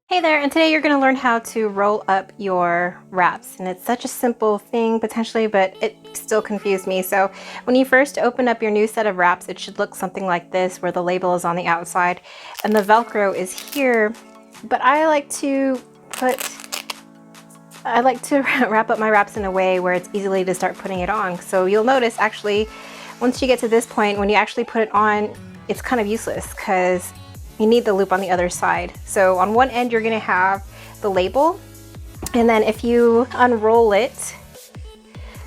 Hey there, and today you're going to learn how to roll up your wraps. And it's such a simple thing potentially, but it still confused me. So when you first open up your new set of wraps, it should look something like this, where the label is on the outside and the Velcro is here. But I like to wrap up my wraps in a way where it's easily to start putting it on. So you'll notice actually, once you get to this point, when you actually put it on, it's kind of useless because you need the loop on the other side. So on one end, you're gonna have the label, and then if you unroll it,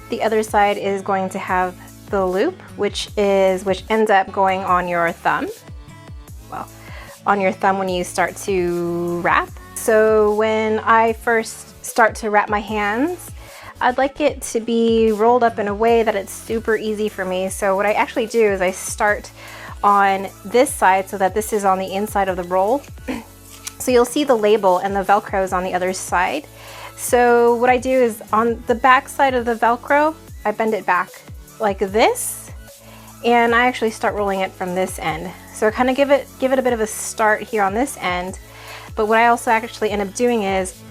the other side is going to have the loop, which ends up going on your thumb. Well, on your thumb when you start to wrap. So when I first start to wrap my hands, I'd like it to be rolled up in a way that it's super easy for me. So what I actually do is I start on this side so that this is on the inside of the roll. So you'll see the label and the Velcro is on the other side. So what I do is on the back side of the Velcro, I bend it back like this, and I actually start rolling it from this end. So kind of give it a bit of a start here on this end. But what I also actually end up doing is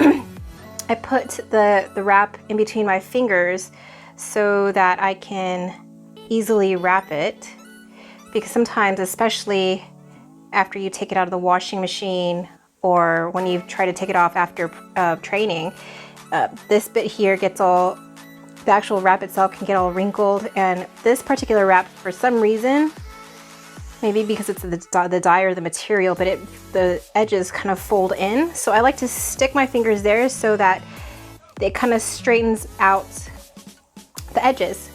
I put the wrap in between my fingers so that I can easily wrap it. Because sometimes, especially after you take it out of the washing machine or when you try to take it off after training, this bit here gets all, the actual wrap itself can get all wrinkled. And this particular wrap, for some reason, maybe because it's the dye or the material, but the edges kind of fold in. So I like to stick my fingers there so that it kind of straightens out the edges.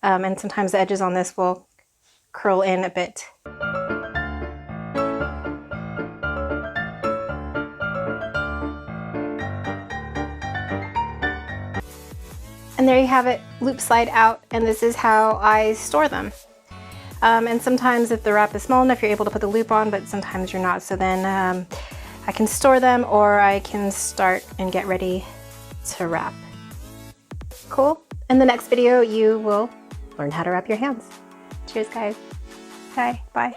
And sometimes the edges on this will curl in a bit. And there you have it, loop slide out, and this is how I store them. And sometimes if the wrap is small enough, you're able to put the loop on, but sometimes you're not. So then I can store them, or I can start and get ready to wrap. Cool? In the next video, you will learn how to wrap your hands. Cheers, guys. Bye.